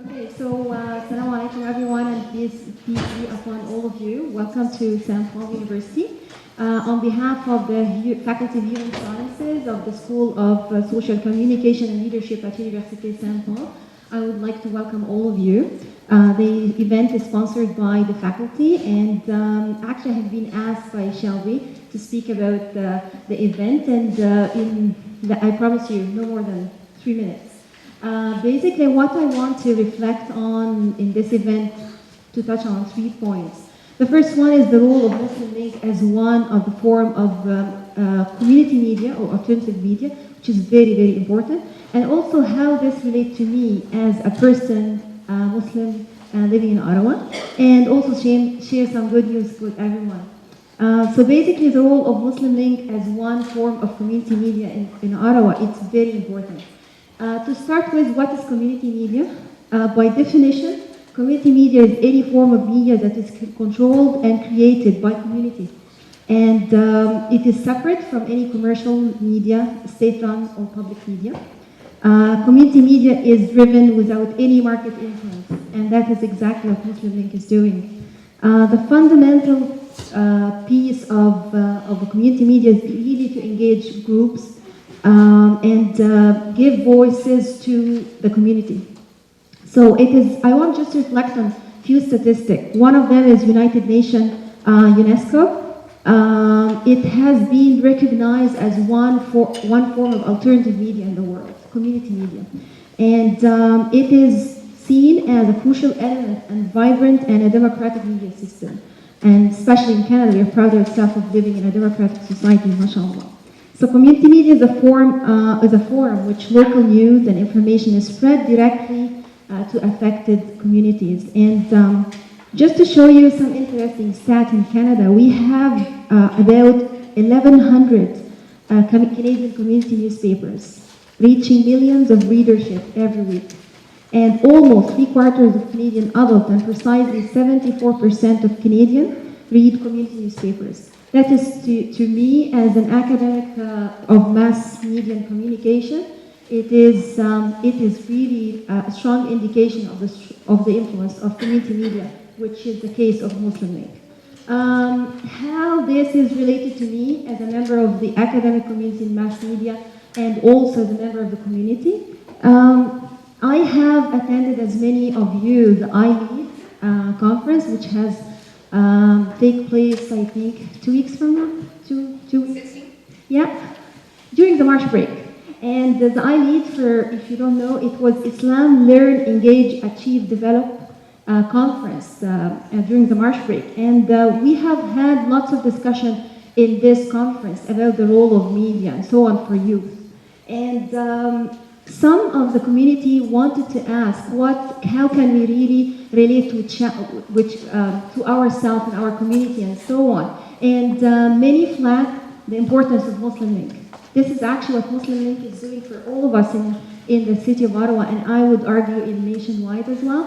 Okay, so Assalamu alaikum everyone, and peace be upon all of you. Welcome to St. Paul University. On behalf of the Faculty of Human Sciences of the School of Social Communication and Leadership at Université St. Paul, I would like to welcome all of you. The event is sponsored by the faculty, and actually I have been asked by Shelby to speak about the event, and I promise you, no more than 3 minutes. Basically, what I want to reflect on in this event, to touch on 3 points. The first one is the role of Muslim Link as one of the form of community media or alternative media, which is very, very important, and also how this relates to me as a person, Muslim, living in Ottawa, and also share some good news with everyone. So basically, the role of Muslim Link as one form of community media in Ottawa, it's very important. To start with, what is community media? By definition, community media is any form of media that is controlled and created by community. And it is separate from any commercial media, state-run or public media. Community media is driven without any market influence, and that is exactly what Muslim Link is doing. The fundamental piece of the community media is really to engage groups and give voices to the community. So I want just to reflect on a few statistics. One of them is United Nations, UNESCO. It has been recognized as one form of alternative media in the world, community media. And it is seen as a crucial element and vibrant and a democratic media system. And especially in Canada, we are proud of ourselves of living in a democratic society, mashallah. So community media is a forum which local news and information is spread directly to affected communities. And just to show you some interesting stats in Canada, we have about 1,100 Canadian community newspapers, reaching millions of readership every week. And almost 3/4 of Canadian adults, and precisely 74% of Canadians, read community newspapers. That is, to me, as an academic of mass media and communication, it is really a strong indication of the influence of community media, which is the case of Muslim Link. How this is related to me as a member of the academic community in mass media and also as a member of the community. I have attended, as many of you, the iLead conference, which has take place, I think, 2 weeks from now? 2 weeks? 16? Yeah, during the March break. And the iLead, if you don't know, it was Islam Learn, Engage, Achieve, Develop conference during the March break. And we have had lots of discussion in this conference about the role of media and so on for youth. And some of the community wanted to ask, how can we really relate to ourselves and our community and so on. And many flag the importance of Muslim Link. This is actually what Muslim Link is doing for all of us in the city of Ottawa, and I would argue in nationwide as well,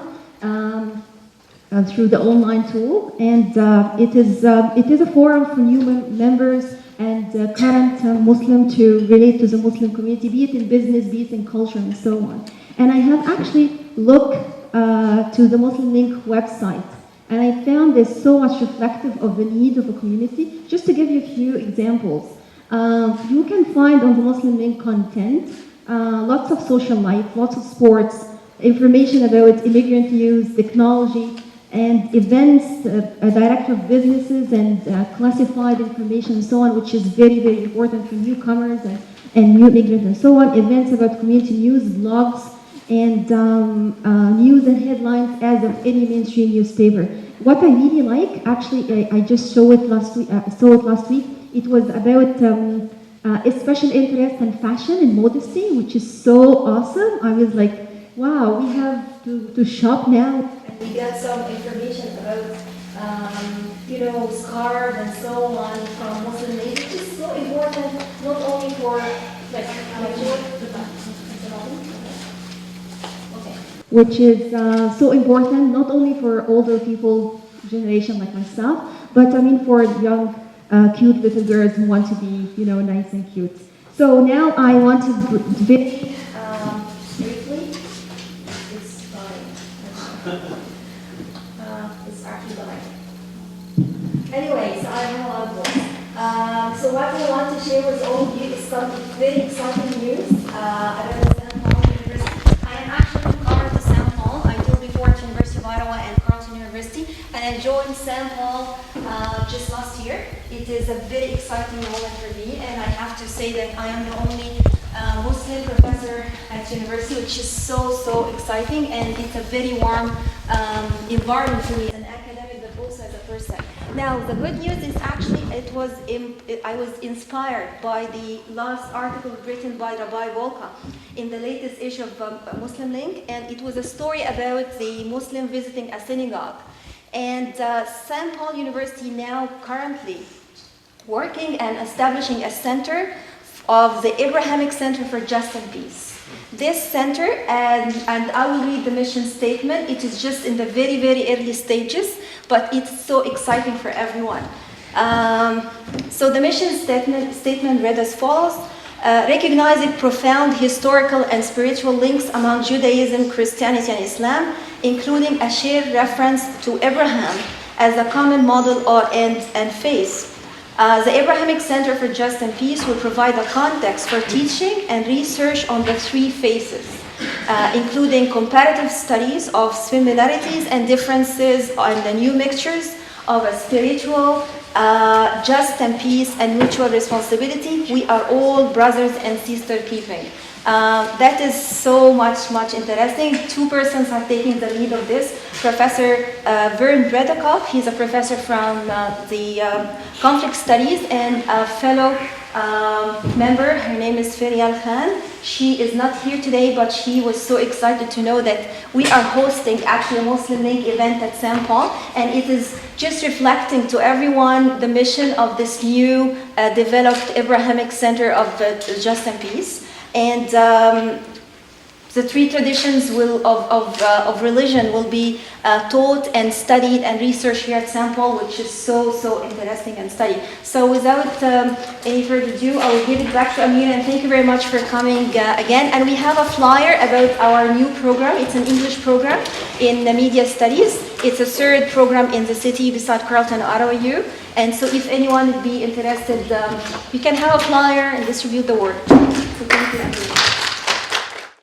through the online tool. And it is a forum for new members and current Muslim to relate to the Muslim community, be it in business, be it in culture, and so on. And I have actually looked to the Muslim Link website, and I found this so much reflective of the needs of a community. Just to give you a few examples, you can find on the Muslim Link content lots of social life, lots of sports, information about immigrant news, technology, and events, director of businesses, and classified information and so on, which is very, very important for newcomers and new immigrants and so on. Events about community news, blogs, and news and headlines as of any mainstream newspaper. What I really like, actually, I just saw it last week. It was about a special interest in fashion and modesty, which is so awesome. I was like, wow, we have to shop now. And we get some information about, scarves and so on from Muslim Link, which is so important, not only for, which is so important, not only for older people, generation like myself, but I mean for young, cute little girls who want to be, nice and cute. So now I want to very briefly, it's fine. It's actually the light. Anyway, so I have a lot of work. So what we want to share with all of you is some very exciting news about St. Paul University. I am actually current to St. Paul. I did before at University of Ottawa and Carleton University, and I joined St. Paul just last year. It is a very exciting moment for me, and I have to say that I am the only Muslim professor at university, which is so exciting, and it's a very warm environment for me as an academic, but also as a person. Now, the good news is actually I was inspired by the last article written by Rabbi Volka in the latest issue of Muslim Link, and it was a story about the Muslim visiting a synagogue. And St. Paul University now currently working and establishing a center of the Abrahamic Center for Justice and Peace. This center, and I will read the mission statement, it is just in the very early stages, but it's so exciting for everyone. So the mission statement read as follows: recognizing profound historical and spiritual links among Judaism, Christianity, and Islam, including a shared reference to Abraham as a common model and faith. The Abrahamic Center for Justice and Peace will provide a context for teaching and research on the three faiths, including comparative studies of similarities and differences and the new mixtures of a spiritual, just and peace and mutual responsibility. We are all brothers and sisters keeping. That is so much interesting. Two persons are taking the lead of this. Professor Vern Bredakov, he's a professor from the conflict studies, and a fellow member, her name is Ferial Khan. She is not here today, but she was so excited to know that we are hosting actually a Muslim Link event at St. Paul, and it is just reflecting to everyone the mission of this new developed Abrahamic Center of Justice and Peace. And the three traditions of religion will be taught and studied and researched here at St. Paul, which is so interesting and studied. So without any further ado, I will give it back to Amir, and thank you very much for coming again. And we have a flyer about our new program. It's an English program in media studies. It's a third program in the city beside Carleton and Ottawa U. And so if anyone would be interested, we can have a flyer and distribute the word. So thank you, Amir.